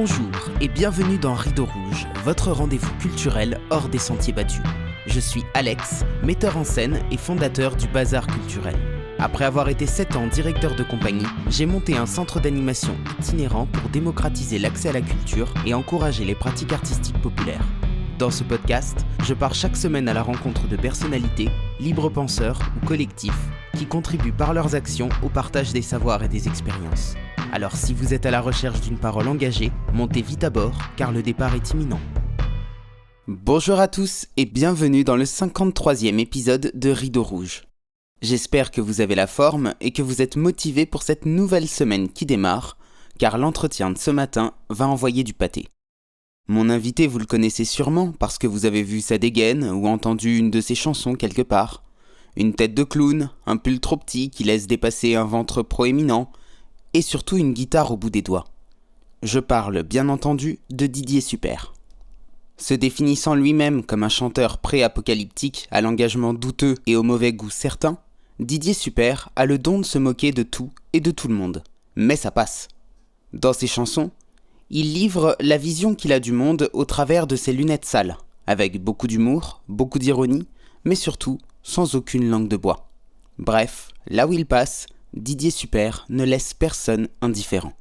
Bonjour et bienvenue dans Rideau Rouge, votre rendez-vous culturel hors des sentiers battus. Je suis Alex, metteur en scène et fondateur du Bazar Culturel. Après avoir été 7 ans directeur de compagnie, j'ai monté un centre d'animation itinérant pour démocratiser l'accès à la culture et encourager les pratiques artistiques populaires. Dans ce podcast, je pars chaque semaine à la rencontre de personnalités, libres penseurs ou collectifs qui contribuent par leurs actions au partage des savoirs et des expériences. Alors si vous êtes à la recherche d'une parole engagée, montez vite à bord car le départ est imminent. Bonjour à tous et bienvenue dans le 53e épisode de Rideau Rouge. J'espère que vous avez la forme et que vous êtes motivés pour cette nouvelle semaine qui démarre, car l'entretien de ce matin va envoyer du pâté. Mon invité, vous le connaissez sûrement parce que vous avez vu sa dégaine ou entendu une de ses chansons quelque part. Une tête de clown, un pull trop petit qui laisse dépasser un ventre proéminent, et surtout une guitare au bout des doigts. Je parle, bien entendu, de Didier Super. Se définissant lui-même comme un chanteur pré-apocalyptique à l'engagement douteux et au mauvais goût certain, Didier Super a le don de se moquer de tout et de tout le monde. Mais ça passe. Dans ses chansons, il livre la vision qu'il a du monde au travers de ses lunettes sales, avec beaucoup d'humour, beaucoup d'ironie, mais surtout sans aucune langue de bois. Bref, là où il passe, Didier Super ne laisse personne indifférent.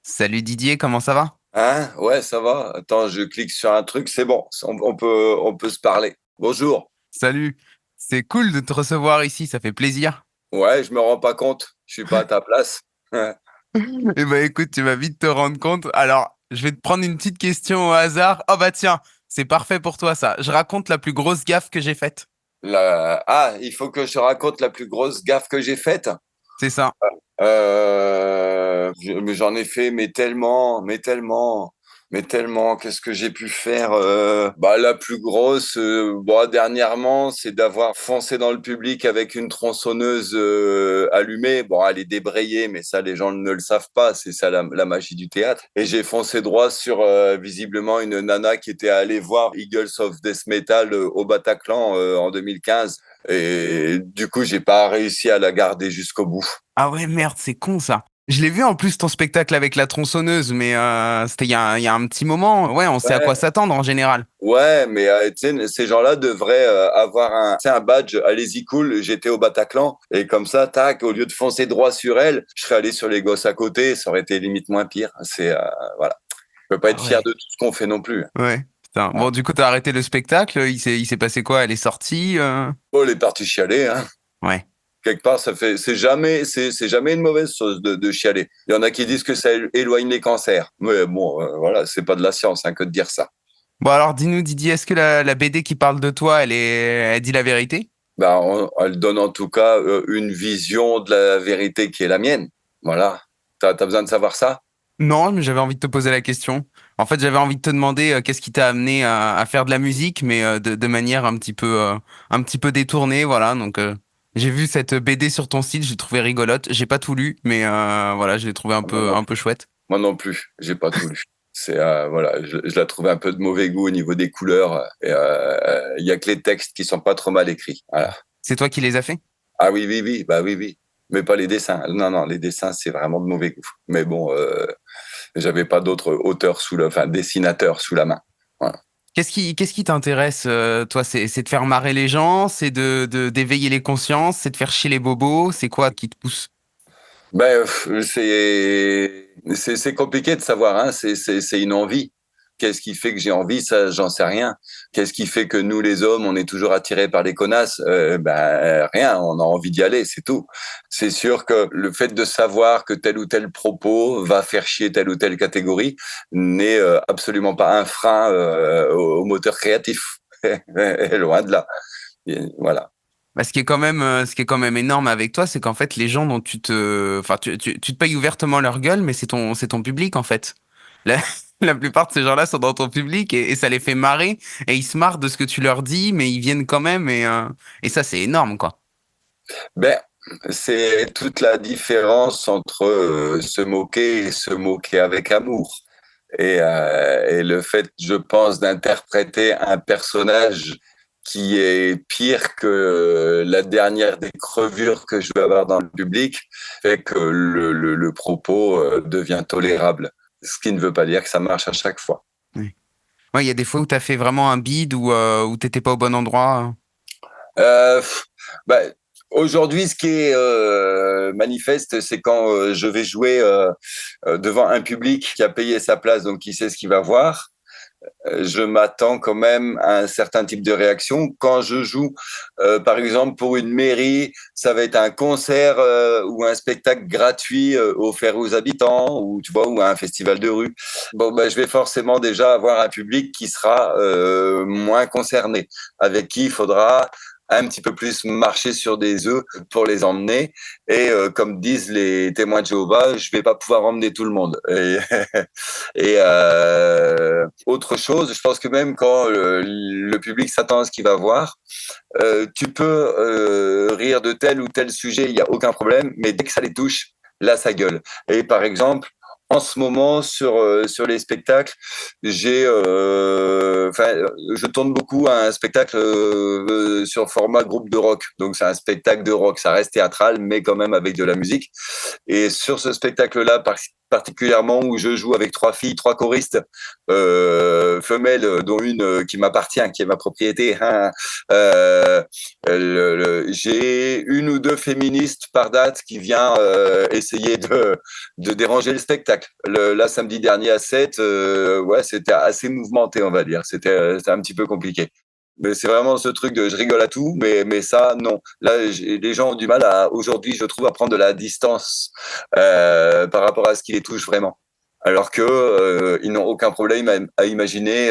Salut Didier, comment ça va ? Ouais, ça va. Attends, je clique sur un truc, c'est bon. On peut se parler. Bonjour. Salut, c'est cool de te recevoir ici, ça fait plaisir. Ouais, je me rends pas compte. Je suis pas à ta place. Eh ben écoute, tu vas vite te rendre compte. Alors, je vais te prendre une petite question au hasard. Oh bah tiens, c'est parfait pour toi ça. Je raconte la plus grosse gaffe que j'ai faite. Il faut que je raconte la plus grosse gaffe que j'ai faite. C'est ça. Mais j'en ai fait, mais tellement. Qu'est-ce que j'ai pu faire la plus grosse, dernièrement, c'est d'avoir foncé dans le public avec une tronçonneuse allumée. Bon, elle est débrayée, mais ça, les gens ne le savent pas. C'est ça la magie du théâtre. Et j'ai foncé droit sur visiblement une nana qui était allée voir Eagles of Death Metal au Bataclan en 2015. Et du coup, j'ai pas réussi à la garder jusqu'au bout. Ah ouais, merde, c'est con ça. Je l'ai vu en plus ton spectacle avec la tronçonneuse, mais c'était il y a un petit moment. Ouais, on sait à quoi Ouais, s'attendre en général. ouais, mais tu sais, ces gens-là devraient avoir un badge. Allez-y, cool. J'étais au Bataclan et comme ça, tac, au lieu de foncer droit sur elle, je serais allé sur les gosses à côté. Ça aurait été limite moins pire. Voilà. Je peux pas être Ah fier ouais. de tout ce qu'on fait non plus. Ouais. Putain. Ouais. Bon, du coup, t'as arrêté le spectacle. Il s'est passé quoi ? Elle est sortie Oh, les parties chialer, hein. Ouais. Quelque part, c'est jamais une mauvaise chose de chialer. Il y en a qui disent que ça éloigne les cancers. Mais bon, voilà, c'est pas de la science, hein, que de dire ça. Bon, alors dis-nous, Didier, est-ce que la BD qui parle de toi, elle dit la vérité ? Elle donne en tout cas une vision de la vérité qui est la mienne. Voilà. T'as besoin de savoir ça? Non, mais j'avais envie de te poser la question. En fait, j'avais envie de te demander qu'est-ce qui t'a amené à faire de la musique, mais de manière un petit peu détournée, voilà. Donc, j'ai vu cette BD sur ton site, je l'ai trouvée rigolote. J'ai pas tout lu, mais voilà, je l'ai trouvé Moi non un peu plus. chouette. Moi non plus. J'ai pas tout lu. Voilà, je la trouvais un peu de mauvais goût au niveau des couleurs. Il y a que les textes qui sont pas trop mal écrits. Voilà. C'est toi qui les as fait? Ah oui, oui, oui. Bah oui, oui. Mais pas les dessins. Non, non, les dessins, c'est vraiment de mauvais goût. Mais bon, j'avais pas d'autres dessinateurs sous la main. Voilà. Qu'est-ce qui t'intéresse, toi? C'est de faire marrer les gens, c'est d'éveiller les consciences, c'est de faire chier les bobos, c'est quoi qui te pousse? C'est compliqué de savoir, hein. C'est une envie. Qu'est-ce qui fait que j'ai envie? Ça, j'en sais rien. Qu'est-ce qui fait que nous, les hommes, on est toujours attirés par les connasses? Rien. On a envie d'y aller, c'est tout. C'est sûr que le fait de savoir que tel ou tel propos va faire chier telle ou telle catégorie n'est absolument pas un frein au moteur créatif. Loin de là. Et voilà. Bah, ce qui est quand même énorme avec toi, c'est qu'en fait, les gens dont enfin, tu te payes ouvertement leur gueule, mais c'est ton public, en fait. La, la plupart de ces gens-là sont dans ton public et ça les fait marrer et ils se marrent de ce que tu leur dis, mais ils viennent quand même et ça, c'est énorme, quoi. Ben, c'est toute la différence entre se moquer et se moquer avec amour. Et le fait, je pense, d'interpréter un personnage qui est pire que la dernière des crevures que je vais avoir dans le public fait que le propos devient tolérable. Ce qui ne veut pas dire que ça marche à chaque fois. Oui. Ouais, il y a des fois où tu as fait vraiment un bid ou où t'étais pas au bon endroit. Euh, bah, Aujourd'hui, ce qui est manifeste, c'est quand je vais jouer devant un public qui a payé sa place, donc qui sait ce qu'il va voir. Je m'attends quand même à un certain type de réaction. Quand je joue, par exemple, pour une mairie, ça va être un concert ou un spectacle gratuit offert aux habitants, ou tu vois, ou un festival de rue. Bon, ben, je vais forcément déjà avoir un public qui sera moins concerné, avec qui il faudra un petit peu plus marcher sur des œufs pour les emmener. Et comme disent les témoins de Jéhovah, je vais pas pouvoir emmener tout le monde. Et autre chose, je pense que même quand le public s'attend à ce qu'il va voir, tu peux rire de tel ou tel sujet, il n'y a aucun problème, mais dès que ça les touche, là, ça gueule. Et par exemple, en ce moment, sur les spectacles, je tourne beaucoup à un spectacle sur format groupe de rock. Donc, c'est un spectacle de rock. Ça reste théâtral, mais quand même avec de la musique. Et sur ce spectacle-là, particulièrement où je joue avec 3 filles, 3 choristes femelles, dont une qui m'appartient, qui est ma propriété. Hein, j'ai une ou deux féministes par date qui vient essayer de déranger le spectacle. Là, samedi dernier à 7, ouais, c'était assez mouvementé, on va dire. C'était un petit peu compliqué. Mais c'est vraiment ce truc de je rigole à tout, mais ça, non. Là, les gens ont du mal aujourd'hui, je trouve, à prendre de la distance par rapport à ce qui les touche vraiment. Alors que ils n'ont aucun problème à imaginer.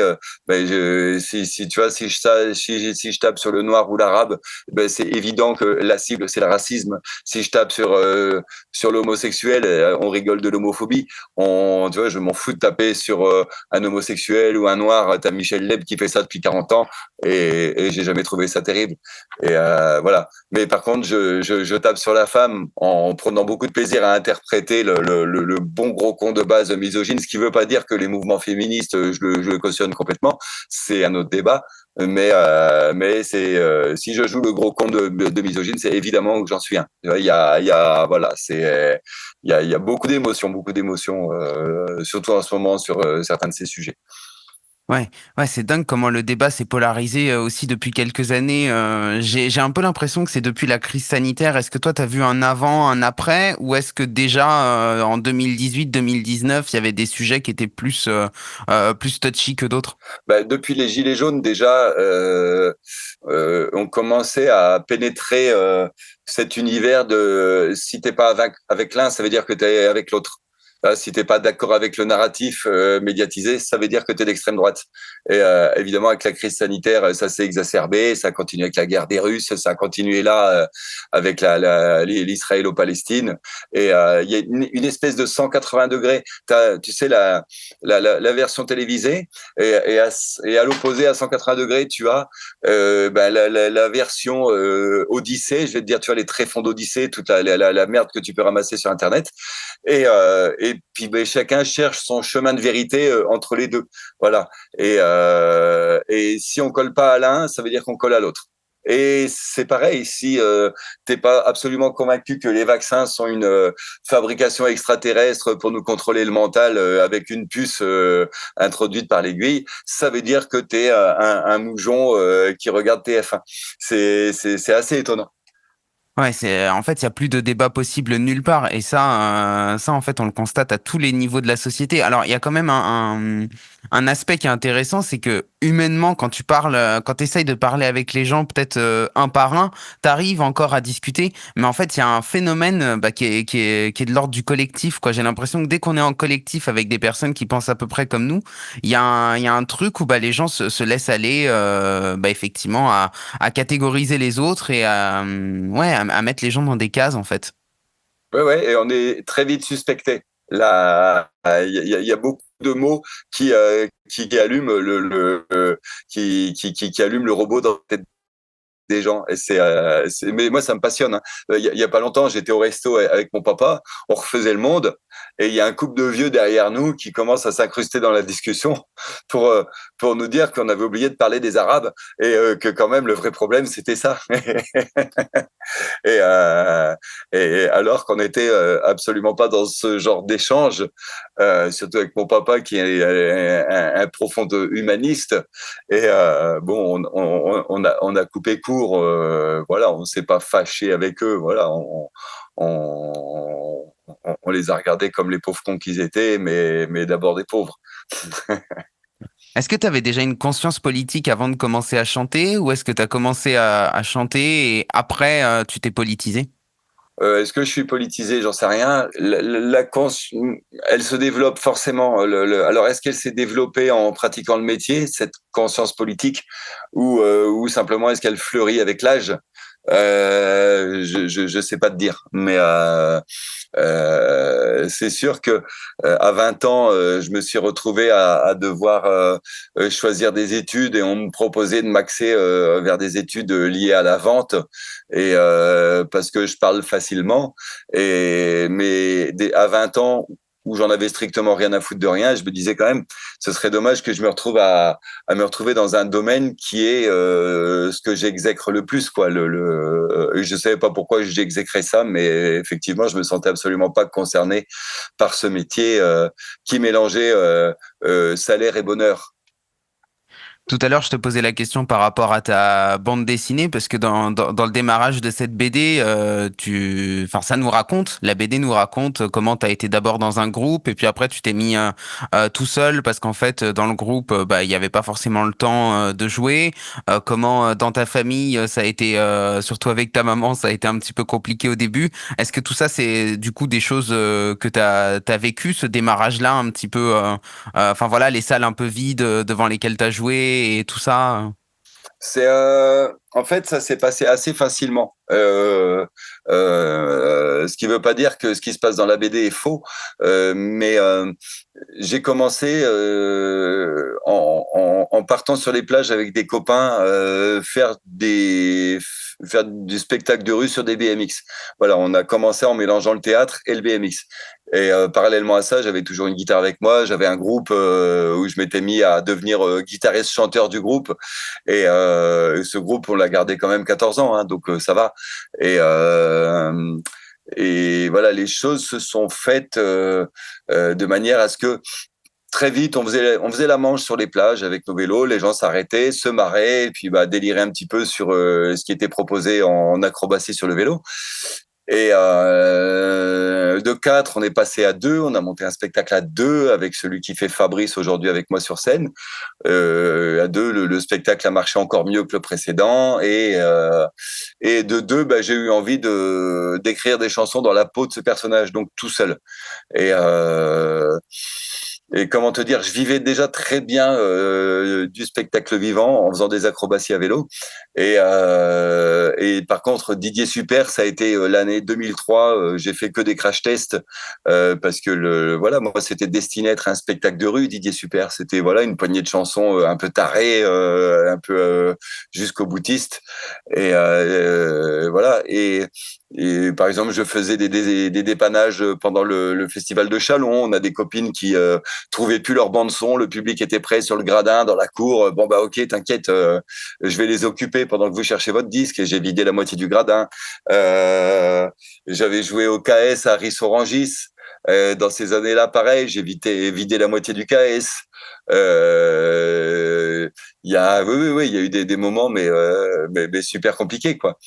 Si tu vois, si je tape sur le noir ou l'arabe, ben, c'est évident que la cible c'est le racisme. Si je tape sur l'homosexuel, on rigole de l'homophobie. Tu vois, je m'en fous de taper sur un homosexuel ou un noir. T'as Michel Leb qui fait ça depuis 40 ans et j'ai jamais trouvé ça terrible. Et voilà. Mais par contre, je tape sur la femme en prenant beaucoup de plaisir à interpréter le bon gros con de base misogyne, ce qui ne veut pas dire que les mouvements féministes, je le cautionne complètement, c'est un autre débat. Mais si je joue le gros con de misogyne, c'est évidemment que j'en suis un. Voilà, il y a beaucoup d'émotions, surtout en ce moment sur certains de ces sujets. Ouais, ouais, c'est dingue comment le débat s'est polarisé aussi depuis quelques années. J'ai un peu l'impression que c'est depuis la crise sanitaire. Est-ce que toi, tu as vu un avant, un après, ou est-ce que déjà en 2018-2019, il y avait des sujets qui étaient plus touchy que d'autres? Depuis les Gilets jaunes, déjà, on commençait à pénétrer cet univers de si t'es pas avec l'un, ça veut dire que t'es avec l'autre. Si t'es pas d'accord avec le narratif médiatisé, ça veut dire que t'es d'extrême droite. Et évidemment, avec la crise sanitaire, ça s'est exacerbé, ça a continué avec la guerre des Russes, ça a continué là avec l'Israélo-Palestine. Et il y a une espèce de 180 degrés. Tu sais, la version télévisée, et à l'opposé, à 180 degrés, tu as la version Odyssée. Je vais te dire, tu as les tréfonds d'Odyssée, toute la merde que tu peux ramasser sur Internet. Et puis chacun cherche son chemin de vérité entre les deux. Voilà. Et si on colle pas à l'un, ça veut dire qu'on colle à l'autre. Et c'est pareil, si t'es pas absolument convaincu que les vaccins sont une fabrication extraterrestre pour nous contrôler le mental avec une puce introduite par l'aiguille, ça veut dire que t'es un moujon qui regarde TF1. C'est assez étonnant. Ouais, en fait, il y a plus de débat possible nulle part, et ça en fait, on le constate à tous les niveaux de la société. Alors, il y a quand même un aspect qui est intéressant, c'est que humainement, quand tu parles, quand tu essayes de parler avec les gens, peut-être un par un, t'arrives encore à discuter, mais en fait, il y a un phénomène qui est de l'ordre du collectif, quoi. J'ai l'impression que dès qu'on est en collectif avec des personnes qui pensent à peu près comme nous, il y a un truc où les gens se laissent aller, effectivement, à catégoriser les autres et à mettre les gens dans des cases, en fait. Ouais, ouais, et on est très vite suspecté. Là, il y a beaucoup de mots qui allument qui allument le robot dans la tête des gens. Et mais moi, ça me passionne. Hein. Il y a pas longtemps, j'étais au resto avec mon papa, on refaisait le monde, et il y a un couple de vieux derrière nous qui commence à s'incruster dans la discussion. pour, euh, pour nous dire qu'on avait oublié de parler des Arabes et que quand même le vrai problème c'était ça. et, euh, et alors qu'on n'était absolument pas dans ce genre d'échange, surtout avec mon papa qui est un profond humaniste. Et bon, on a coupé court, voilà, on ne s'est pas fâché avec eux, voilà, on les a regardés comme les pauvres cons qu'ils étaient, mais d'abord des pauvres. Est-ce que tu avais déjà une conscience politique avant de commencer à chanter ou est-ce que tu as commencé à chanter et après tu t'es politisé? Est-ce que je suis politisé? J'en sais rien. Elle se développe forcément. Alors, est-ce qu'elle s'est développée en pratiquant le métier, cette conscience politique, ou simplement est-ce qu'elle fleurit avec l'âge? Je sais pas te dire, mais c'est sûr que à 20 ans, je me suis retrouvé à devoir choisir des études et on me proposait de m'axer vers des études liées à la vente et parce que je parle facilement. À 20 ans où j'en avais strictement rien à foutre de rien, je me disais quand même, ce serait dommage que je me retrouve à me retrouver dans un domaine qui est ce que j'exècre le plus, quoi. Je savais pas pourquoi j'exécrais ça, mais effectivement, je me sentais absolument pas concerné par ce métier qui mélangeait salaire et bonheur. Tout à l'heure, je te posais la question par rapport à ta bande dessinée, parce que dans le démarrage de cette BD, enfin, ça nous raconte, la BD nous raconte comment tu as été d'abord dans un groupe, et puis après tu t'es mis tout seul, parce qu'en fait, dans le groupe, bah, il n'y avait pas forcément le temps de jouer. Comment dans ta famille, ça a été, surtout avec ta maman, ça a été un petit peu compliqué au début. Est-ce que tout ça, c'est du coup des choses que t'as vécu, ce démarrage-là, un petit peu enfin voilà, les salles un peu vides devant lesquelles tu as joué et tout ça. En fait, ça s'est passé assez facilement. Ce qui veut pas dire que ce qui se passe dans la BD est faux, mais j'ai commencé en partant sur les plages avec des copains faire du spectacle de rue sur des BMX. Voilà, on a commencé en mélangeant le théâtre et le BMX. Et parallèlement à ça, j'avais toujours une guitare avec moi. J'avais un groupe où je m'étais mis à devenir guitariste-chanteur du groupe. Et ce groupe, on l'a gardé quand même 14 ans, hein, donc ça va. Et, euh, et voilà, les choses se sont faites de manière à ce que très vite, on faisait la manche sur les plages avec nos vélos, les gens s'arrêtaient, se marraient, et puis bah, déliraient un petit peu sur ce qui était proposé en acrobatie sur le vélo. Et de 4, on est passé à 2. On a monté un spectacle à 2 avec celui qui fait Fabrice aujourd'hui avec moi sur scène. À 2, le spectacle a marché encore mieux que le précédent. Et de 2, bah, j'ai eu envie d'écrire des chansons dans la peau de ce personnage, donc tout seul. Et, euh, et comment te dire, je vivais déjà très bien du spectacle vivant en faisant des acrobaties à vélo. Et par contre, Didier Super, ça a été l'année 2003. J'ai fait que des crash tests parce que voilà, moi, c'était destiné à être un spectacle de rue. Didier Super, c'était voilà une poignée de chansons un peu tarées, un peu jusqu'au boutiste. Voilà. Et par exemple, je faisais des dépannages pendant le festival de Chalon. On a des copines qui trouvaient plus leur bande son. Le public était prêt sur le gradin, dans la cour. Bon bah ok, t'inquiète, je vais les occuper pendant que vous cherchez votre disque. Et j'ai vidé la moitié du gradin. J'avais joué au KS à Ris-Orangis. Dans ces années-là, pareil, j'ai vidé la moitié du KS. Oui, il y a eu des moments, mais super compliqués, quoi.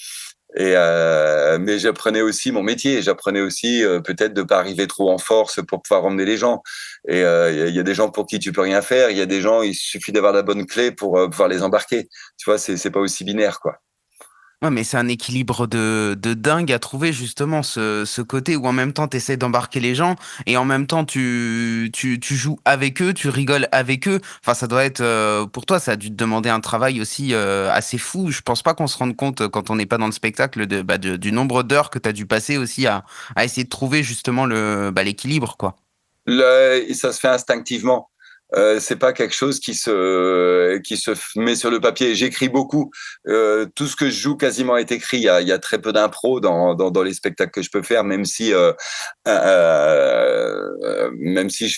Mais j'apprenais aussi mon métier, j'apprenais aussi peut-être de pas arriver trop en force pour pouvoir emmener les gens. Et il y a des gens pour qui tu peux rien faire, il y a des gens, il suffit d'avoir la bonne clé pour pouvoir les embarquer. Tu vois, c'est pas aussi binaire, quoi. Ouais, mais c'est un équilibre de dingue à trouver, justement, ce côté où en même temps tu essaies d'embarquer les gens et en même temps tu joues avec eux, tu rigoles avec eux. Enfin, ça doit être, pour toi, ça a dû te demander un travail aussi assez fou. Je pense pas qu'on se rende compte quand on n'est pas dans le spectacle du nombre d'heures que tu as dû passer aussi à essayer de trouver justement l'équilibre, quoi. Ça se fait instinctivement. C'est pas quelque chose qui se met sur le papier. J'écris beaucoup. Tout ce que je joue quasiment est écrit. Il y a très peu d'impro dans les spectacles que je peux faire, même si je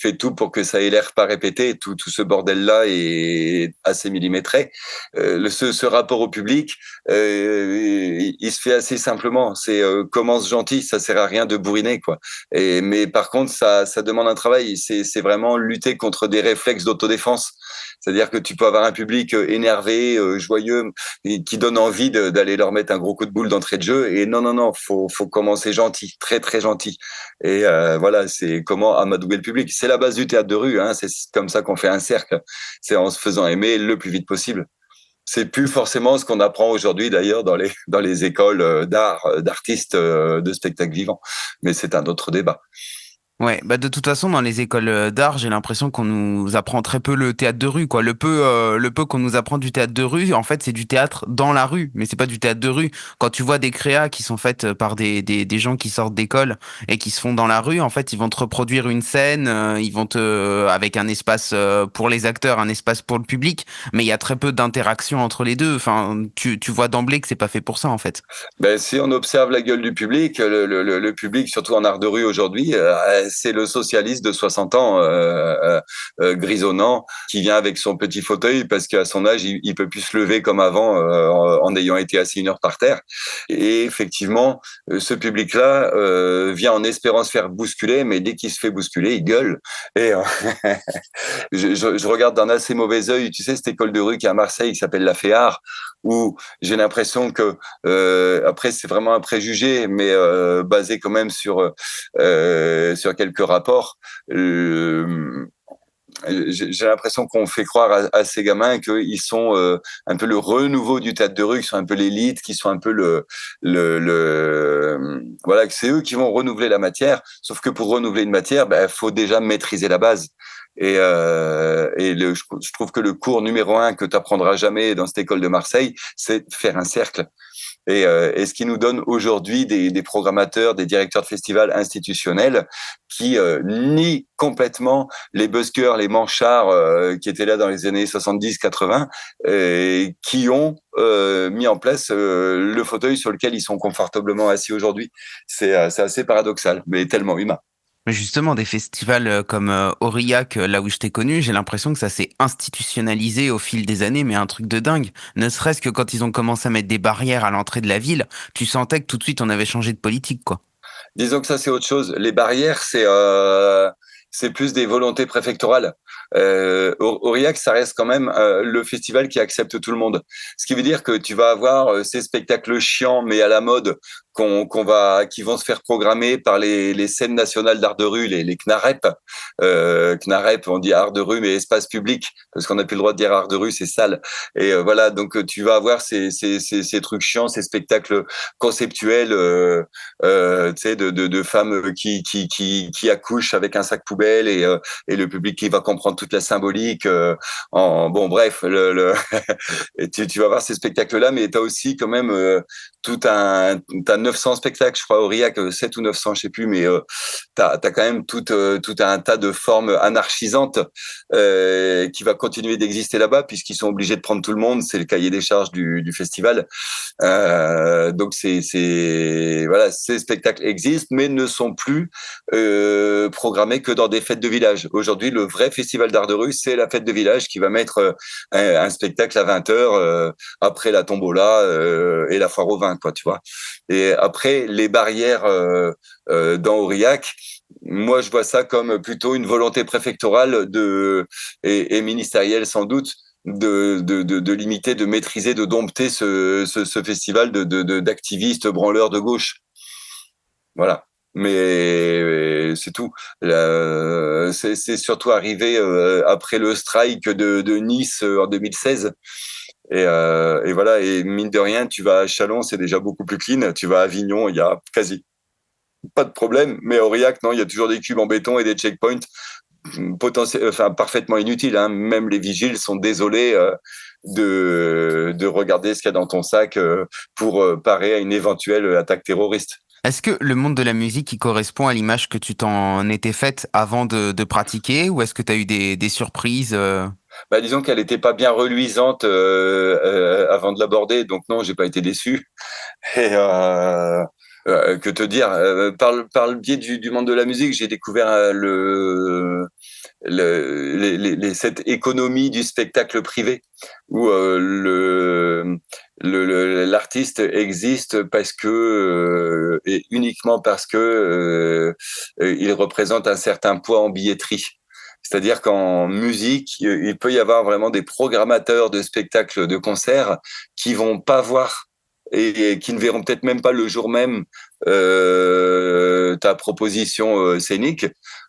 fais tout pour que ça ait l'air pas répété. Tout ce bordel-là est assez millimétré. Ce rapport au public, il se fait assez simplement. C'est commence gentil, ça sert à rien de bourriner, quoi. Mais par contre, ça demande un travail. C'est vraiment lutter contre des réflexes d'autodéfense. C'est-à-dire que tu peux avoir un public énervé, joyeux, et qui donne envie d'aller leur mettre un gros coup de boule d'entrée de jeu. Et non, non, non, faut commencer gentil, très, très gentil. Et voilà, c'est comment amadouer le public. C'est la base du théâtre de rue, hein. C'est comme ça qu'on fait un cercle. C'est en se faisant aimer le plus vite possible. C'est plus forcément ce qu'on apprend aujourd'hui d'ailleurs dans les écoles d'art, d'artistes de spectacle vivant. Mais c'est un autre débat. Ouais, bah de toute façon, dans les écoles d'art, j'ai l'impression qu'on nous apprend très peu le théâtre de rue, quoi. Le peu qu'on nous apprend du théâtre de rue, en fait, c'est du théâtre dans la rue, mais c'est pas du théâtre de rue. Quand tu vois des créas qui sont faites par des gens qui sortent d'école et qui se font dans la rue, en fait, ils vont te reproduire une scène, ils vont avec un espace pour les acteurs, un espace pour le public, mais il y a très peu d'interaction entre les deux. Enfin, tu vois d'emblée que c'est pas fait pour ça, en fait. Ben, si on observe la gueule du public, le public, surtout en art de rue aujourd'hui, c'est le socialiste de 60 ans, grisonnant, qui vient avec son petit fauteuil parce qu'à son âge, il peut plus se lever comme avant en ayant été assis une heure par terre. Et effectivement, ce public-là vient en espérant se faire bousculer, mais dès qu'il se fait bousculer, il gueule. Et je regarde d'un assez mauvais œil, tu sais, cette école de rue qui est à Marseille, qui s'appelle la Féart, où j'ai l'impression que après c'est vraiment un préjugé, mais basé quand même sur quelques rapports. J'ai l'impression qu'on fait croire à ces gamins qu'ils sont un peu le renouveau du théâtre de rue, qui sont un peu l'élite, qui sont un peu voilà, que c'est eux qui vont renouveler la matière. Sauf que pour renouveler une matière, ben faut déjà maîtriser la base. Je trouve que le cours numéro 1 que tu apprendras jamais dans cette école de Marseille, c'est faire un cercle. Et ce qui nous donne aujourd'hui des programmateurs, des directeurs de festivals institutionnels qui nient complètement les buskers, les manchards qui étaient là dans les années 70-80, qui ont mis en place le fauteuil sur lequel ils sont confortablement assis aujourd'hui. C'est assez paradoxal, mais tellement humain. Mais justement, des festivals comme Aurillac, là où je t'ai connu, j'ai l'impression que ça s'est institutionnalisé au fil des années, mais un truc de dingue. Ne serait-ce que quand ils ont commencé à mettre des barrières à l'entrée de la ville, tu sentais que tout de suite on avait changé de politique, quoi. Disons que ça, c'est autre chose. Les barrières, c'est plus des volontés préfectorales. Aurillac, ça reste quand même le festival qui accepte tout le monde. Ce qui veut dire que tu vas avoir ces spectacles chiants, mais à la mode, qui vont se faire programmer par les scènes nationales d'art de rue, les CNAREP. CNAREP, on dit art de rue, mais espace public, parce qu'on n'a plus le droit de dire art de rue, c'est sale. Et voilà, donc tu vas avoir ces trucs chiants, ces spectacles conceptuels, tu sais, de femmes qui accouchent avec un sac poubelle et le public qui va comprendre toute la symbolique. Bon, bref, et tu vas voir ces spectacles-là, mais tu as aussi quand même t'as 900 spectacles, je crois, Aurillac, 7 ou 900, je sais plus, mais t'as quand même tout un tas de formes anarchisantes qui va continuer d'exister là-bas, puisqu'ils sont obligés de prendre tout le monde, c'est le cahier des charges du festival. Donc voilà, ces spectacles existent, mais ne sont plus programmés que dans des fêtes de village. Aujourd'hui, le vrai festival d'art de rue, c'est la fête de village qui va mettre un spectacle à 20h après la tombola et la foire au vin, quoi, tu vois. Et après, les barrières dans Aurillac, moi, je vois ça comme plutôt une volonté préfectorale et ministérielle sans doute de limiter, de maîtriser, de dompter ce festival d'activistes branleurs de gauche. Voilà. Mais c'est tout. C'est surtout arrivé après le strike de Nice en 2016. Et voilà, et mine de rien, tu vas à Châlons, c'est déjà beaucoup plus clean. Tu vas à Avignon, il y a quasi pas de problème. Mais à Aurillac, non, il y a toujours des cubes en béton et des checkpoints parfaitement inutiles, hein. Même les vigiles sont désolés de regarder ce qu'il y a dans ton sac pour parer à une éventuelle attaque terroriste. Est-ce que le monde de la musique il correspond à l'image que tu t'en étais faite avant de pratiquer ou est-ce que tu as eu des surprises Bah, disons qu'elle n'était pas bien reluisante avant de l'aborder, donc non, j'ai pas été déçu. Et que te dire, par le biais du monde de la musique, j'ai découvert cette économie du spectacle privé où l'artiste existe parce que et uniquement parce que il représente un certain poids en billetterie. C'est-à-dire qu'en musique, il peut y avoir vraiment des programmateurs de spectacles, de concerts qui vont pas voir et qui ne verront peut-être même pas le jour même ta proposition scénique.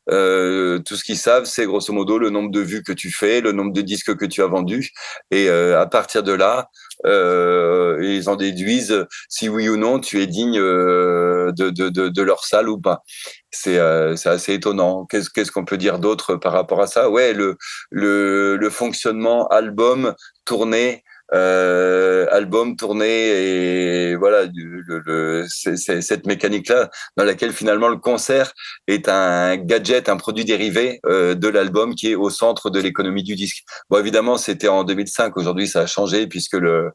Tout ce qu'ils savent, c'est grosso modo le nombre de vues que tu fais, le nombre de disques que tu as vendus, et à partir de là, ils en déduisent si oui ou non tu es digne de leur salle ou pas. C'est assez étonnant. Qu'est-ce qu'on peut dire d'autre par rapport à ça? Ouais, le fonctionnement album tourné et voilà cette mécanique là dans laquelle finalement le concert est un gadget, un produit dérivé de l'album qui est au centre de l'économie du disque. Bon, évidemment, c'était en 2005. Aujourd'hui, ça a changé puisque le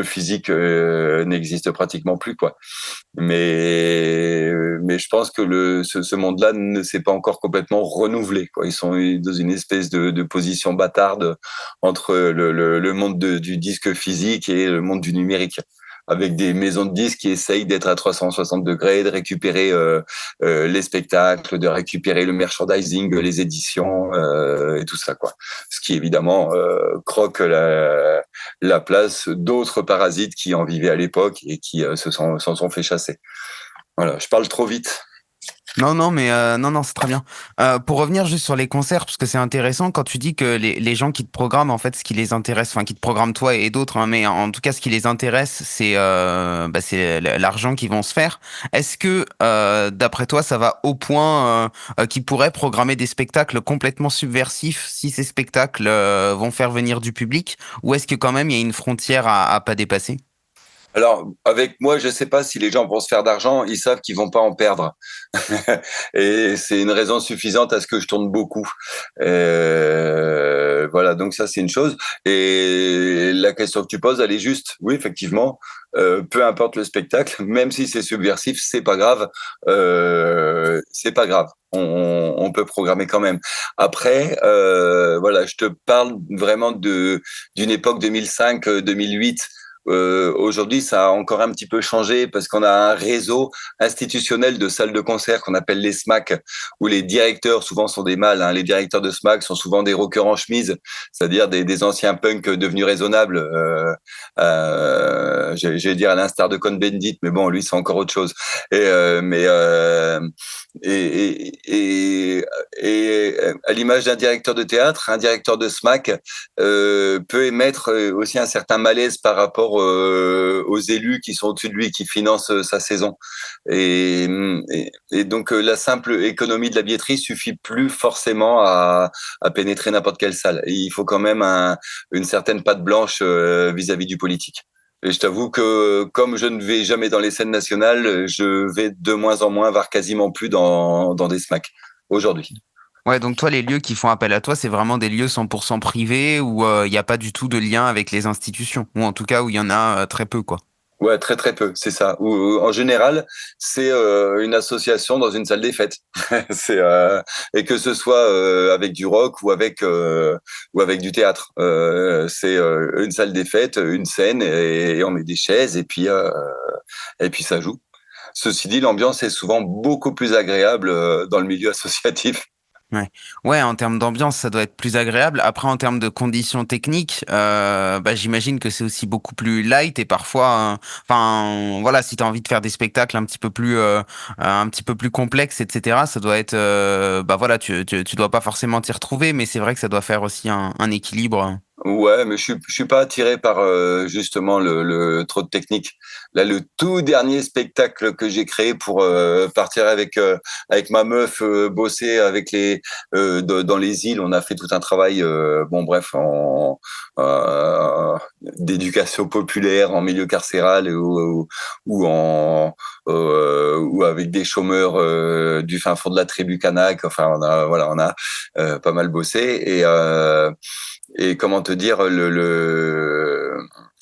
physique n'existe pratiquement plus, quoi. Mais je pense que ce monde-là ne s'est pas encore complètement renouvelé, quoi. Ils sont dans une espèce de position bâtarde entre le monde du disque physique et le monde du numérique, avec des maisons de disques qui essayent d'être à 360 degrés, de récupérer les spectacles, de récupérer le merchandising, les éditions et tout ça, quoi. Ce qui évidemment croque la place d'autres parasites qui en vivaient à l'époque et qui s'en sont fait chasser. Voilà, je parle trop vite. Non, non, mais non, c'est très bien. Pour revenir juste sur les concerts, parce que c'est intéressant quand tu dis que les gens qui te programment, en fait, ce qui les intéresse, enfin, qui te programment toi et d'autres, hein, mais en tout cas, ce qui les intéresse, c'est l'argent qu'ils vont se faire. Est-ce que, d'après toi, ça va au point qu'ils pourraient programmer des spectacles complètement subversifs si ces spectacles vont faire venir du public, ou est-ce que quand même il y a une frontière à pas dépasser? Alors, avec moi, je sais pas si les gens vont se faire d'argent, ils savent qu'ils vont pas en perdre. Et c'est une raison suffisante à ce que je tourne beaucoup. Voilà, donc ça, c'est une chose. Et la question que tu poses, elle est juste. Oui, effectivement, peu importe le spectacle, même si c'est subversif, c'est pas grave. C'est pas grave. On peut programmer quand même. Après, voilà, je te parle vraiment d'une époque 2005-2008. Aujourd'hui, ça a encore un petit peu changé parce qu'on a un réseau institutionnel de salles de concert qu'on appelle les SMAC, où les directeurs, souvent sont des mâles, hein, les directeurs de SMAC sont souvent des rockers en chemise, c'est-à-dire des anciens punks devenus raisonnables. J'allais dire à l'instar de Cohn-Bendit, mais bon, lui, c'est encore autre chose. Et à l'image d'un directeur de théâtre, un directeur de SMAC peut émettre aussi un certain malaise par rapport aux élus qui sont au-dessus de lui, qui financent sa saison. Et donc la simple économie de la billetterie suffit plus forcément à pénétrer n'importe quelle salle. Et il faut quand même une certaine patte blanche vis-à-vis du politique. Et je t'avoue que comme je ne vais jamais dans les scènes nationales, je vais de moins en moins, voire quasiment plus dans des SMAC aujourd'hui. Ouais, donc toi, les lieux qui font appel à toi, c'est vraiment des lieux 100% privés où il n'y a pas du tout de lien avec les institutions, ou en tout cas où il y en a très peu, quoi. Ouais, très très peu, c'est ça. En général, c'est une association dans une salle des fêtes. Et que ce soit avec du rock ou avec du théâtre. C'est une salle des fêtes, une scène et on met des chaises et puis ça joue. Ceci dit, l'ambiance est souvent beaucoup plus agréable dans le milieu associatif. Ouais. Ouais, en termes d'ambiance, ça doit être plus agréable. Après, en termes de conditions techniques, j'imagine que c'est aussi beaucoup plus light et parfois, enfin, voilà, si tu as envie de faire des spectacles un petit peu plus complexes, etc., ça doit être, voilà, tu dois pas forcément t'y retrouver, mais c'est vrai que ça doit faire aussi un équilibre. Ouais, mais je suis pas attiré par justement le trop de technique. Là, le tout dernier spectacle que j'ai créé pour partir avec ma meuf bosser avec dans les îles, on a fait tout un travail. Bon, bref, en d'éducation populaire en milieu carcéral ou en ou avec des chômeurs du fin fond de la tribu kanak. Enfin, on a pas mal bossé et comment te dire,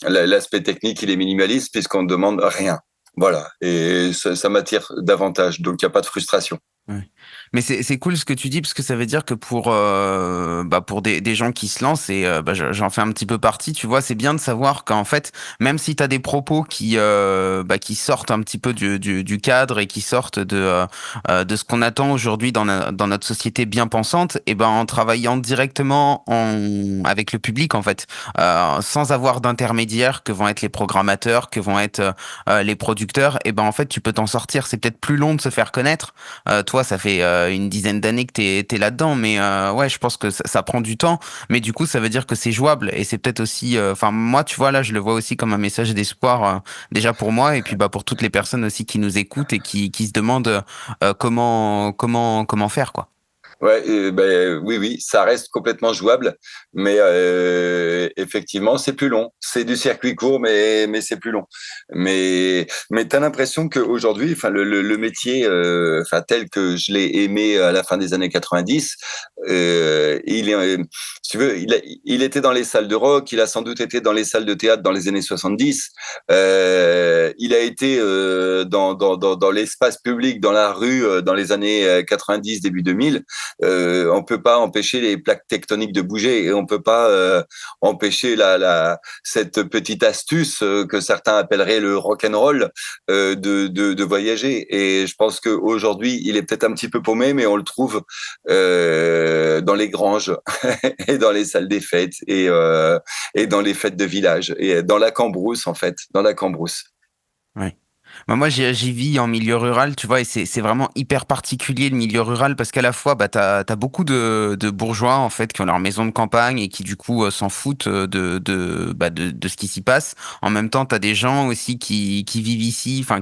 l'aspect technique, il est minimaliste puisqu'on ne demande rien. Voilà. Et ça m'attire davantage. Donc, il n'y a pas de frustration. Ouais. Mais c'est cool ce que tu dis parce que ça veut dire que pour des gens qui se lancent et j'en fais un petit peu partie, tu vois, c'est bien de savoir qu'en fait, même si tu as des propos qui sortent un petit peu du cadre et qui sortent de ce qu'on attend aujourd'hui dans notre société bien pensante, et ben en travaillant directement avec le public en fait, sans avoir d'intermédiaires que vont être les programmateurs, que vont être les producteurs, et ben en fait tu peux t'en sortir. C'est peut-être plus long de se faire connaître. Toi, ça fait une dizaine d'années que t'es là-dedans, mais ouais, je pense que ça prend du temps. Mais du coup, ça veut dire que c'est jouable et c'est peut-être aussi. Enfin, moi, tu vois, là, je le vois aussi comme un message d'espoir déjà pour moi et puis bah pour toutes les personnes aussi qui nous écoutent et qui se demandent comment faire quoi. Ouais, ben, oui, oui, ça reste complètement jouable, mais effectivement, c'est plus long. C'est du circuit court, mais c'est plus long. Mais t'as l'impression qu'aujourd'hui, enfin, le métier, enfin, tel que je l'ai aimé à la fin des années 90, il est, si tu veux, il était dans les salles de rock, il a sans doute été dans les salles de théâtre dans les années 70. Il a été dans l'espace public, dans la rue, dans les années 90, début 2000. On peut pas empêcher les plaques tectoniques de bouger et on peut pas empêcher cette petite astuce que certains appelleraient le rock and roll de voyager. Et je pense qu'aujourd'hui, il est peut-être un petit peu paumé, mais on le trouve dans les granges et dans les salles des fêtes et dans les fêtes de village et dans la Cambrousse en fait, dans la Cambrousse. Ouais. Bah moi, j'y vis en milieu rural, tu vois, et c'est vraiment hyper particulier le milieu rural parce qu'à la fois, bah, t'as beaucoup de bourgeois en fait qui ont leur maison de campagne et qui du coup s'en foutent de ce qui s'y passe. En même temps, t'as des gens aussi qui vivent ici, enfin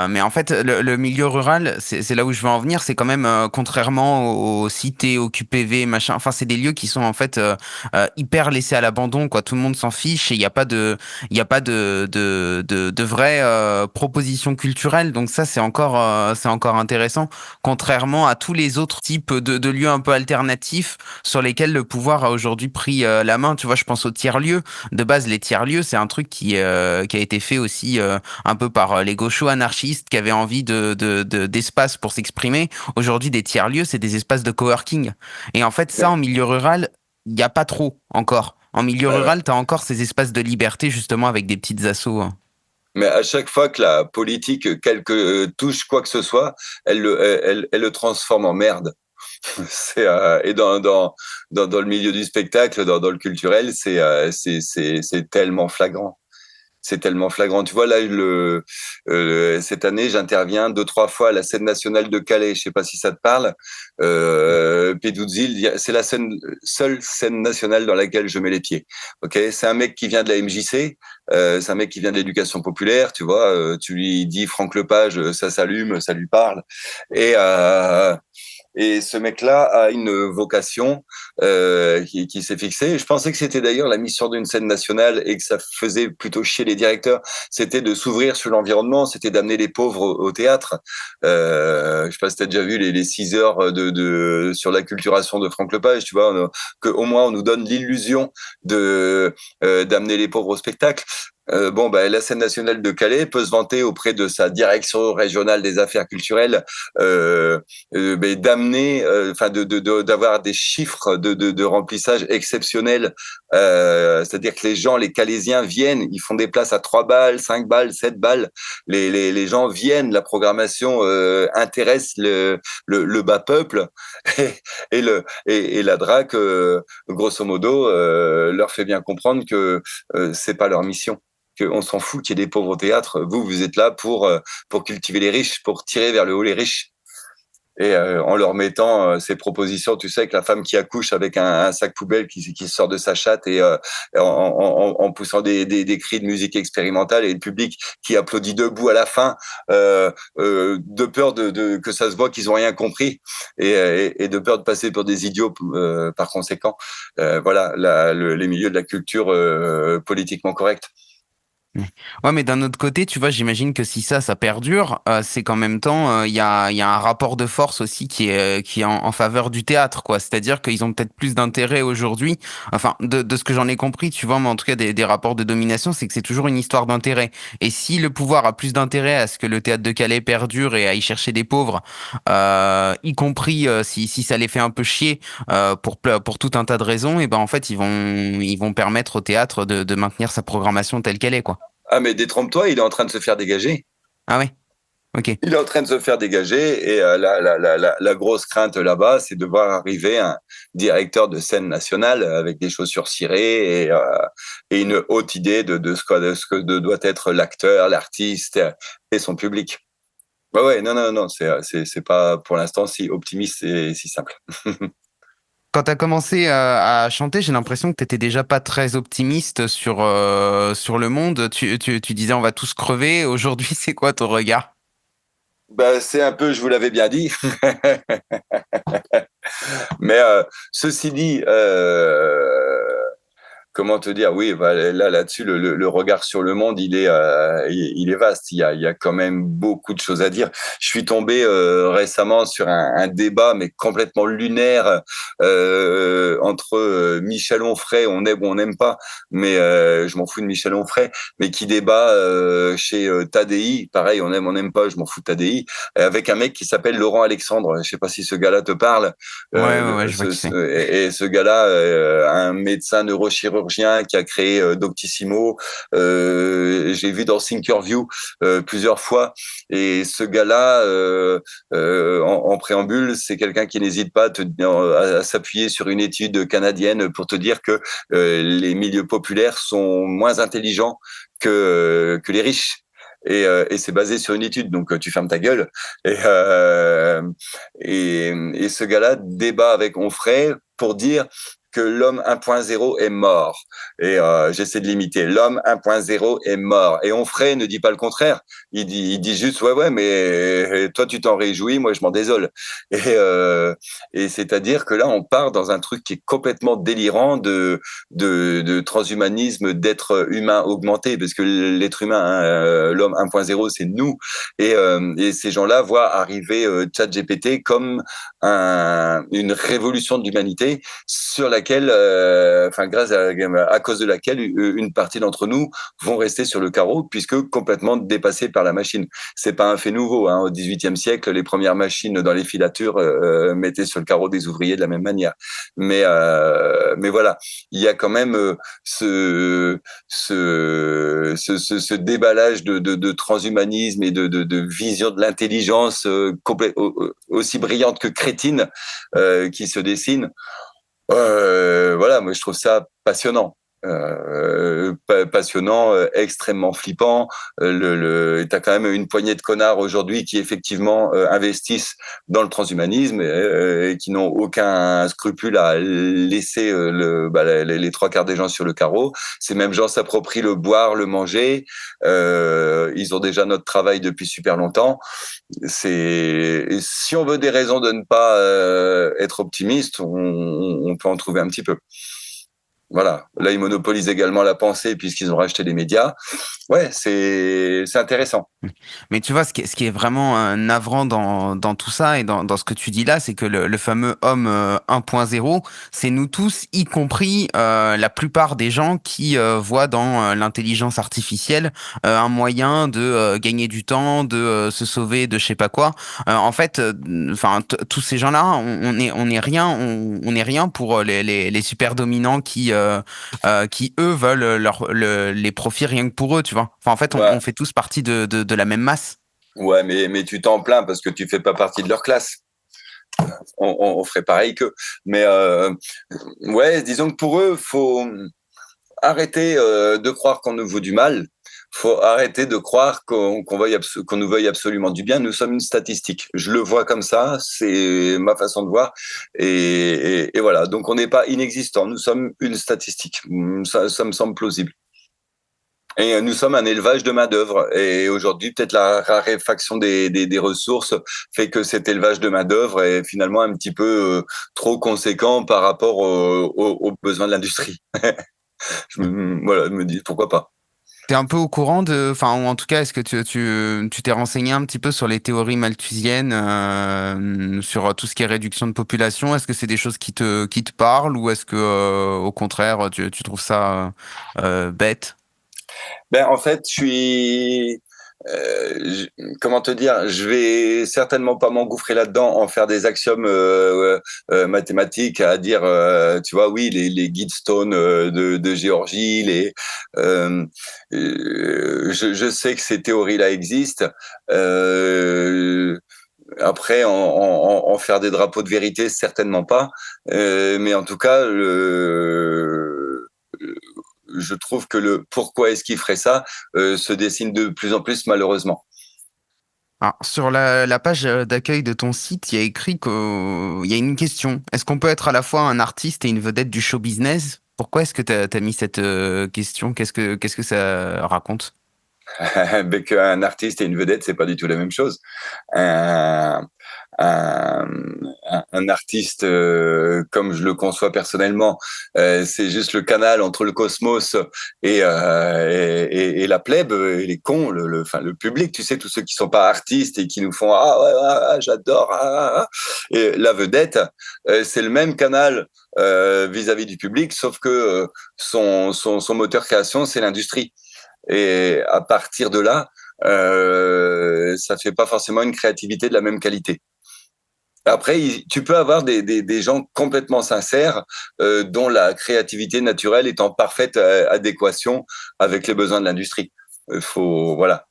mais en fait, le milieu rural, c'est là où je veux en venir. C'est quand même, contrairement aux cités, aux QPV, machin. Enfin, c'est des lieux qui sont en fait hyper laissés à l'abandon, quoi. Tout le monde s'en fiche et il y a pas de vraies propositions culturelles. Donc ça, c'est encore intéressant. Contrairement à tous les autres types de lieux un peu alternatifs sur lesquels le pouvoir a aujourd'hui pris la main. Tu vois, je pense aux tiers-lieux. De base, les tiers-lieux, c'est un truc qui a été fait aussi un peu par les gauchos anarchistes qui avaient envie d'espace pour s'exprimer. Aujourd'hui, des tiers-lieux, c'est des espaces de coworking. Et en fait, ça, en milieu rural, il n'y a pas trop encore. En milieu Ouais, ouais. rural, tu as encore ces espaces de liberté, justement, avec des petites assos, hein. Mais à chaque fois que la politique, quelque touche quoi que ce soit, elle le transforme en merde. Et dans le milieu du spectacle, dans le culturel, c'est tellement flagrant. C'est tellement flagrant. Tu vois, là, cette année, j'interviens 2, 3 fois à la scène nationale de Calais. Je sais pas si ça te parle. Pédouzil, c'est la seule scène nationale dans laquelle je mets les pieds. Ok, c'est un mec qui vient de la MJC. C'est un mec qui vient de l'éducation populaire. Tu vois, tu lui dis Franck Lepage, ça s'allume, ça lui parle. Et et ce mec-là a une vocation qui s'est fixée. Je pensais que c'était d'ailleurs la mission d'une scène nationale et que ça faisait plutôt chier les directeurs. C'était de s'ouvrir sur l'environnement, c'était d'amener les pauvres au théâtre. Je sais pas si tu as déjà vu les 6 heures sur l'acculturation de Franck Lepage, tu vois, qu'au moins on nous donne l'illusion d'amener les pauvres au spectacle. Bon, bah, la scène nationale de Calais peut se vanter auprès de sa direction régionale des affaires culturelles d'amener, enfin d'avoir des chiffres de remplissage exceptionnels. C'est-à-dire que les gens, les Calaisiens viennent, ils font des places à 3 balles, 5 balles, 7 balles. Les gens viennent, la programmation intéresse le bas peuple et la DRAC, grosso modo, leur fait bien comprendre que c'est pas leur mission. On s'en fout qu'il y ait des pauvres au théâtre. Vous êtes là pour cultiver les riches, pour tirer vers le haut les riches. et en leur mettant ces propositions, tu sais, avec la femme qui accouche avec un sac poubelle qui sort de sa chatte et en poussant des cris de musique expérimentale et le public qui applaudit debout à la fin, de peur que ça se voit qu'ils ont rien compris et de peur de passer pour des idiots par conséquent. Voilà, les milieux de la culture politiquement correcte. Ouais, mais d'un autre côté, tu vois, j'imagine que si ça perdure, c'est qu'en même temps, il y a un rapport de force aussi qui est en faveur du théâtre, quoi. C'est-à-dire qu'ils ont peut-être plus d'intérêt aujourd'hui. Enfin, de ce que j'en ai compris, tu vois, mais en tout cas des rapports de domination, c'est que c'est toujours une histoire d'intérêt. Et si le pouvoir a plus d'intérêt à ce que le théâtre de Calais perdure et à y chercher des pauvres, y compris si ça les fait un peu chier pour tout un tas de raisons, et ben en fait, ils vont permettre au théâtre de maintenir sa programmation telle qu'elle est, quoi. Ah, mais détrompe-toi, il est en train de se faire dégager. Ah ouais, ok. Il est en train de se faire dégager et la grosse crainte là-bas, c'est de voir arriver un directeur de scène nationale avec des chaussures cirées et une haute idée de ce que doit être l'acteur, l'artiste et son public. Bah ouais, non, non, non, c'est pas pour l'instant si optimiste et si simple. Quand tu as commencé à chanter, j'ai l'impression que tu étais déjà pas très optimiste sur le monde. Tu disais on va tous crever. Aujourd'hui, c'est quoi ton regard? Bah, c'est un peu, je vous l'avais bien dit. Mais ceci dit, comment te dire, oui, bah, là-dessus, le regard sur le monde, il est vaste. Il y a quand même beaucoup de choses à dire. Je suis tombé récemment sur un débat, mais complètement lunaire, entre Michel Onfray, on aime ou on n'aime pas, mais je m'en fous de Michel Onfray, mais qui débat chez Tadi, pareil, on aime, on n'aime pas, je m'en fous de Tadi, avec un mec qui s'appelle Laurent Alexandre. Je sais pas si ce gars-là te parle. Ouais, ouais, ouais, je vois qui c'est. Et ce gars-là, un médecin neurochirurgien qui a créé Doctissimo, j'ai vu dans Thinkerview plusieurs fois. Et ce gars-là, en préambule, c'est quelqu'un qui n'hésite pas à s'appuyer sur une étude canadienne pour te dire que les milieux populaires sont moins intelligents que les riches. Et c'est basé sur une étude, donc tu fermes ta gueule. Et ce gars-là débat avec Onfray pour dire que l'homme 1.0 est mort. Et j'essaie de l'imiter. L'homme 1.0 est mort. Et Onfray ne dit pas le contraire. Il dit juste, ouais, ouais, mais toi, tu t'en réjouis, moi, je m'en désole. Et c'est-à-dire que là, on part dans un truc qui est complètement délirant de transhumanisme, d'être humain augmenté, parce que l'être humain, hein, l'homme 1.0, c'est nous. Et ces gens-là voient arriver ChatGPT comme une révolution de l'humanité sur laquelle, enfin grâce à cause de laquelle une partie d'entre nous vont rester sur le carreau puisque complètement dépassés par la machine. C'est pas un fait nouveau. Hein. Au XVIIIe siècle, les premières machines dans les filatures mettaient sur le carreau des ouvriers de la même manière. Mais voilà, il y a quand même ce déballage de transhumanisme et de vision de l'intelligence aussi brillante que crétine qui se dessine. Voilà, moi je trouve ça passionnant. Passionnant, extrêmement flippant. T'as quand même une poignée de connards aujourd'hui qui effectivement investissent dans le transhumanisme et qui n'ont aucun scrupule à laisser les trois quarts des gens sur le carreau. Ces mêmes gens s'approprient le boire, le manger. Ils ont déjà notre travail depuis super longtemps. Si on veut des raisons de ne pas être optimiste, on peut en trouver un petit peu. Voilà. Là, ils monopolisent également la pensée puisqu'ils ont racheté les médias. Ouais, c'est intéressant. Mais tu vois, ce qui est vraiment navrant dans tout ça et dans ce que tu dis là, c'est que le fameux homme 1.0, c'est nous tous, y compris la plupart des gens qui voient dans l'intelligence artificielle un moyen de gagner du temps, de se sauver de je sais pas quoi. En fait, enfin, tous ces gens-là, on est rien, on est rien pour les super dominants qui eux veulent les profits rien que pour eux, tu vois. Enfin, en fait, on Ouais, fait tous partie de la même masse. ouais, mais tu t'en plains parce que tu fais pas partie de leur classe. On ferait pareil qu'eux. Mais ouais, disons que pour eux, faut arrêter de croire qu'on nous veut du mal. faut arrêter de croire qu'on nous veuille absolument du bien. Nous sommes une statistique. Je le vois comme ça, c'est ma façon de voir. Et voilà. Donc on n'est pas inexistant. Nous sommes une statistique. Ça me semble plausible. Et nous sommes un élevage de main-d'œuvre. Et aujourd'hui, peut-être la raréfaction des ressources fait que cet élevage de main-d'œuvre est finalement un petit peu trop conséquent par rapport aux besoins de l'industrie. Voilà, je me dis pourquoi pas. T'es un peu au courant enfin, ou en tout cas, est-ce que tu t'es renseigné un petit peu sur les théories malthusiennes, sur tout ce qui est réduction de population? Est-ce que c'est des choses qui te parlent ou est-ce que, au contraire, tu trouves ça bête? Ben, en fait, comment te dire, je vais certainement pas m'engouffrer là-dedans, en faire des axiomes mathématiques, à dire, tu vois, oui, les Gidstone de Géorgie, je sais que ces théories-là existent. Après, en faire des drapeaux de vérité, certainement pas. Mais en tout cas, je trouve que le pourquoi est-ce qu'il ferait ça se dessine de plus en plus, malheureusement. Alors, sur la page d'accueil de ton site, il y a écrit qu'il y a une question. Est-ce qu'on peut être à la fois un artiste et une vedette du show business? Pourquoi est-ce que tu as mis cette question? Qu'est-ce que ça raconte? Mais qu'un artiste et une vedette, c'est pas du tout la même chose. Un, un, un artiste, comme je le conçois personnellement, c'est juste le canal entre le cosmos et la plèbe, et les cons, enfin, le public, tu sais, tous ceux qui sont pas artistes et qui nous font ah ouais, j'adore. Et la vedette, c'est le même canal vis-à-vis du public, sauf que son moteur création, c'est l'industrie. Et à partir de là, ça fait pas forcément une créativité de la même qualité. Après, tu peux avoir des gens complètement sincères, dont la créativité naturelle est en parfaite adéquation avec les besoins de l'industrie. Voilà.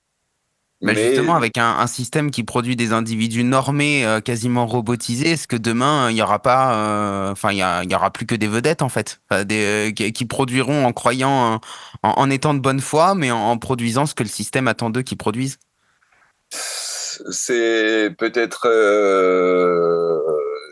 Bah Mais justement, avec un système qui produit des individus normés, quasiment robotisés, est-ce que demain, il y aura pas, enfin, il y aura plus que des vedettes, en fait, enfin, qui produiront en croyant, en étant de bonne foi, mais en produisant ce que le système attend d'eux qu'ils produisent? c'est peut-être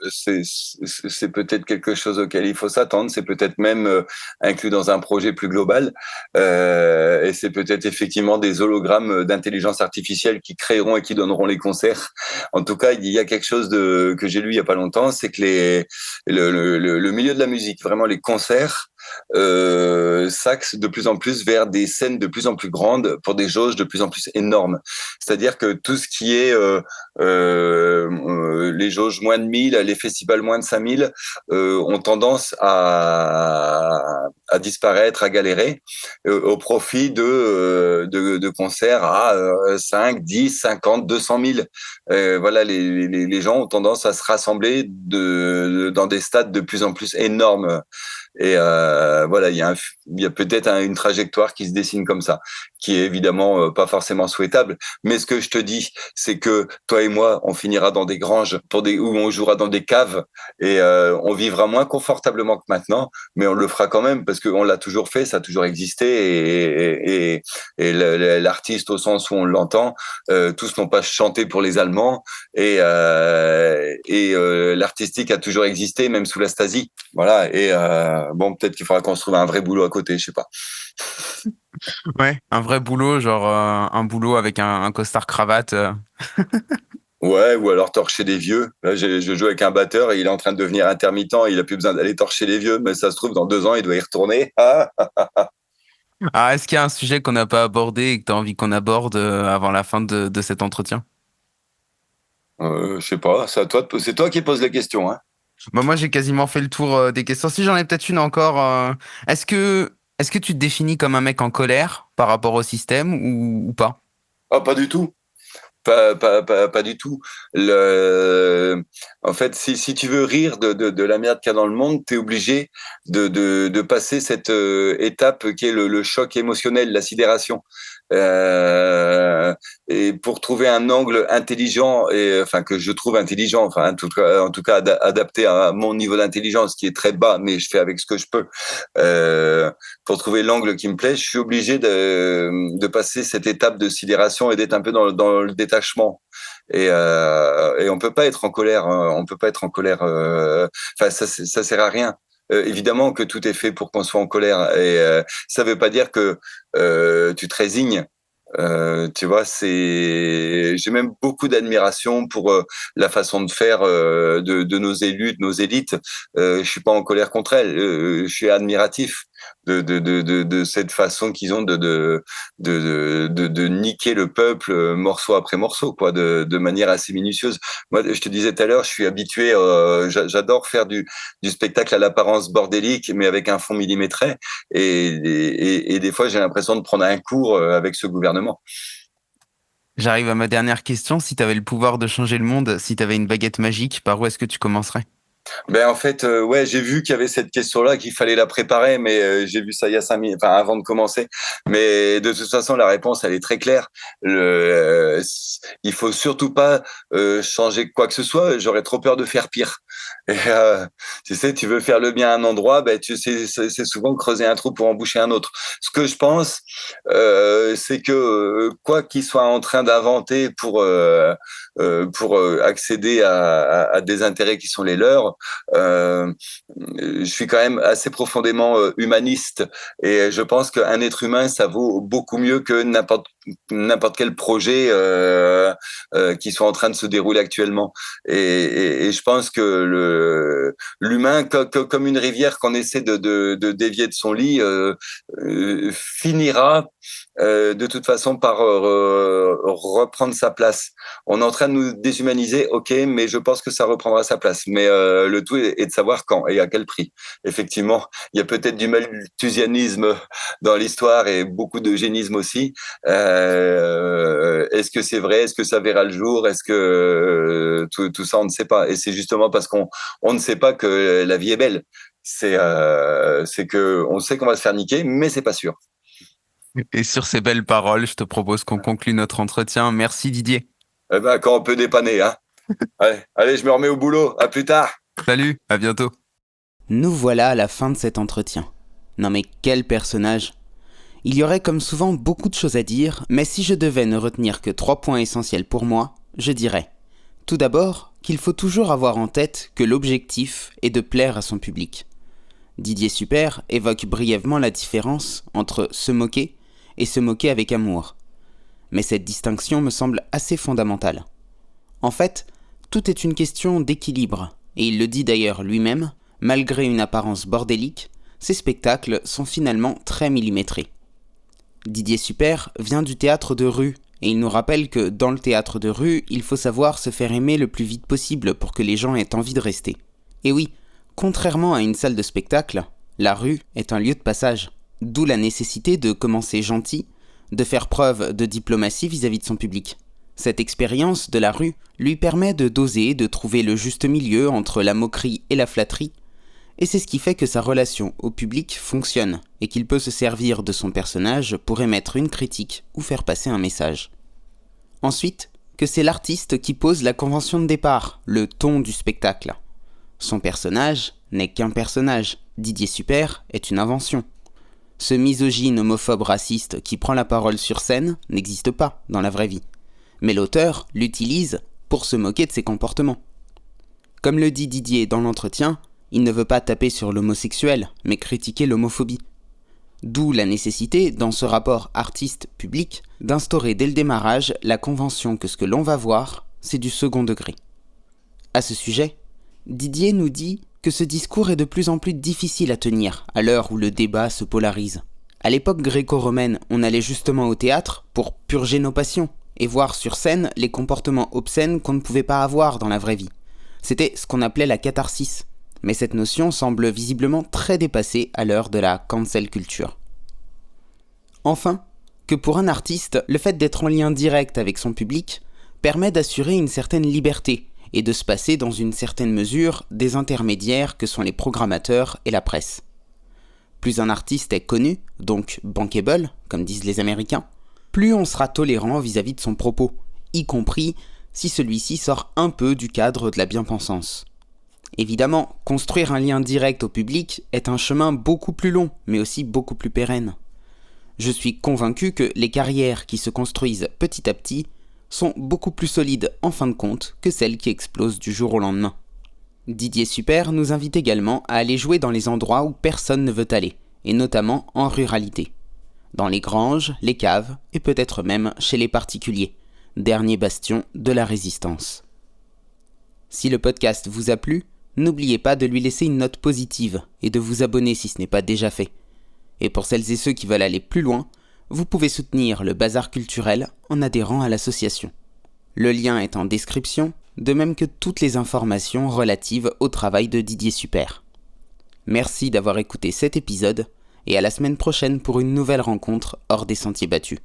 c'est peut-être quelque chose auquel il faut s'attendre. C'est peut-être même inclus dans un projet plus global. Et c'est peut-être effectivement des hologrammes d'intelligence artificielle qui créeront et qui donneront les concerts. En tout cas, il y a quelque chose que j'ai lu il y a pas longtemps, c'est que le milieu de la musique, vraiment les concerts, s'axe de plus en plus vers des scènes de plus en plus grandes pour des jauges de plus en plus énormes. C'est-à-dire que tout ce qui est les jauges moins de 1000, les festivals moins de 5000 ont tendance à disparaître, à galérer, au profit de concerts à 5, 10, 50, 200 000. Voilà, les gens ont tendance à se rassembler dans des stades de plus en plus énormes. Et voilà, il y a peut-être une trajectoire qui se dessine comme ça, qui est évidemment pas forcément souhaitable. Mais ce que je te dis, c'est que toi et moi, on finira dans des granges où on jouera dans des caves et on vivra moins confortablement que maintenant, mais on le fera quand même parce qu'on l'a toujours fait, ça a toujours existé et l'artiste au sens où on l'entend, tous n'ont pas chanté pour les Allemands et l'artistique a toujours existé, même sous la Stasi. Voilà. Et bon, peut-être qu'il faudra qu'on se trouve un vrai boulot à côté, je sais pas. Ouais, un vrai boulot, genre un boulot avec un costard cravate. Ouais, ou alors torcher des vieux. Là, je joue avec un batteur et il est en train de devenir intermittent. Il a plus besoin d'aller torcher les vieux, mais ça se trouve dans 2 ans, il doit y retourner. Ah, Ah, est-ce qu'il y a un sujet qu'on n'a pas abordé et que tu as envie qu'on aborde avant la fin de cet entretien? je sais pas. C'est toi qui poses les questions, hein. Bah, moi, j'ai quasiment fait le tour des questions. Si j'en ai peut-être une encore, est-ce que, est-ce que tu te définis comme un mec en colère par rapport au système ou pas? Ah, pas du tout. Pas du tout. En fait, si tu veux rire de la merde qu'il y a dans le monde, t'es obligé de passer cette étape qui est le choc émotionnel, la sidération. Et pour trouver un angle intelligent et enfin que je trouve intelligent, enfin en tout cas adapté à mon niveau d'intelligence qui est très bas, mais je fais avec ce que je peux. pour trouver l'angle qui me plaît, je suis obligé de passer cette étape de sidération et d'être un peu dans le détachement. Et on peut pas être en colère, hein. On peut pas être en colère. Enfin, ça sert à rien. Évidemment que tout est fait pour qu'on soit en colère, et ça veut pas dire que tu te résignes. Tu vois, j'ai même beaucoup d'admiration pour la façon de faire de nos élus, de nos élites. Je suis pas en colère contre elles. Je suis admiratif de cette façon qu'ils ont de niquer le peuple morceau après morceau, quoi, de manière assez minutieuse. Moi, je te disais tout à l'heure, je suis habitué, j'adore faire du spectacle à l'apparence bordélique, mais avec un fond millimétré. Et des fois, j'ai l'impression de prendre un cours avec ce gouvernement. J'arrive à ma dernière question. Si tu avais le pouvoir de changer le monde, si tu avais une baguette magique, par où est-ce que tu commencerais? Ben en fait, ouais, j'ai vu qu'il y avait cette question-là, qu'il fallait la préparer, mais j'ai vu ça il y a 5 minutes, enfin avant de commencer. Mais de toute façon, la réponse, elle est très claire. Il faut surtout pas changer quoi que ce soit. J'aurais trop peur de faire pire. Et, tu sais, tu veux faire le bien à un endroit, ben tu sais, c'est souvent creuser un trou pour en boucher un autre. Ce que je pense, c'est que quoi qu'ils soient en train d'inventer pour accéder à des intérêts qui sont les leurs, je suis quand même assez profondément humaniste, et je pense qu'un être humain, ça vaut beaucoup mieux que n'importe quel projet qui soit en train de se dérouler actuellement. Et je pense que l'humain, comme une rivière qu'on essaie de dévier de son lit, finira de toute façon par reprendre sa place. On est en train de nous déshumaniser, ok, mais je pense que ça reprendra sa place. Mais le tout est de savoir quand et à quel prix. Effectivement, il y a peut-être du malthusianisme dans l'histoire et beaucoup d'eugénisme aussi. Est-ce que c'est vrai? Est-ce que ça verra le jour? Est-ce que tout ça, on ne sait pas. Et c'est justement parce qu'on ne sait pas que la vie est belle. C'est que on sait qu'on va se faire niquer, mais c'est pas sûr. Et sur ces belles paroles, je te propose qu'on conclue notre entretien. Merci Didier. Eh ben, quand on peut dépanner, hein. Allez, je me remets au boulot. À plus tard. Salut, à bientôt. Nous voilà à la fin de cet entretien. Non mais quel personnage! Il y aurait comme souvent beaucoup de choses à dire, mais si je devais ne retenir que 3 points essentiels pour moi, je dirais tout d'abord qu'il faut toujours avoir en tête que l'objectif est de plaire à son public. Didier Super évoque brièvement la différence entre se moquer et se moquer avec amour. Mais cette distinction me semble assez fondamentale. En fait, tout est une question d'équilibre, et il le dit d'ailleurs lui-même, malgré une apparence bordélique, ces spectacles sont finalement très millimétrés. Didier Super vient du théâtre de rue, et il nous rappelle que dans le théâtre de rue, il faut savoir se faire aimer le plus vite possible pour que les gens aient envie de rester. Et oui, contrairement à une salle de spectacle, la rue est un lieu de passage, d'où la nécessité de commencer gentil, de faire preuve de diplomatie vis-à-vis de son public. Cette expérience de la rue lui permet de doser, de trouver le juste milieu entre la moquerie et la flatterie, et c'est ce qui fait que sa relation au public fonctionne, et qu'il peut se servir de son personnage pour émettre une critique ou faire passer un message. Ensuite, que c'est l'artiste qui pose la convention de départ, le ton du spectacle. Son personnage n'est qu'un personnage, Didier Super est une invention. Ce misogyne, homophobe, raciste qui prend la parole sur scène n'existe pas dans la vraie vie. Mais l'auteur l'utilise pour se moquer de ses comportements. Comme le dit Didier dans l'entretien, il ne veut pas taper sur l'homosexuel, mais critiquer l'homophobie. D'où la nécessité, dans ce rapport artiste-public, d'instaurer dès le démarrage la convention que ce que l'on va voir, c'est du second degré. À ce sujet, Didier nous dit que ce discours est de plus en plus difficile à tenir à l'heure où le débat se polarise. À l'époque gréco-romaine, on allait justement au théâtre pour purger nos passions et voir sur scène les comportements obscènes qu'on ne pouvait pas avoir dans la vraie vie. C'était ce qu'on appelait la catharsis. Mais cette notion semble visiblement très dépassée à l'heure de la cancel culture. Enfin, que pour un artiste, le fait d'être en lien direct avec son public permet d'assurer une certaine liberté et de se passer dans une certaine mesure des intermédiaires que sont les programmateurs et la presse. Plus un artiste est connu, donc bankable, comme disent les Américains, plus on sera tolérant vis-à-vis de son propos, y compris si celui-ci sort un peu du cadre de la bien-pensance. Évidemment, construire un lien direct au public est un chemin beaucoup plus long, mais aussi beaucoup plus pérenne. Je suis convaincu que les carrières qui se construisent petit à petit sont beaucoup plus solides en fin de compte que celles qui explosent du jour au lendemain. Didier Super nous invite également à aller jouer dans les endroits où personne ne veut aller, et notamment en ruralité. Dans les granges, les caves, et peut-être même chez les particuliers, dernier bastion de la résistance. Si le podcast vous a plu, n'oubliez pas de lui laisser une note positive et de vous abonner si ce n'est pas déjà fait. Et pour celles et ceux qui veulent aller plus loin, vous pouvez soutenir le Bazar culturel en adhérant à l'association. Le lien est en description, de même que toutes les informations relatives au travail de Didier Super. Merci d'avoir écouté cet épisode et à la semaine prochaine pour une nouvelle rencontre hors des sentiers battus.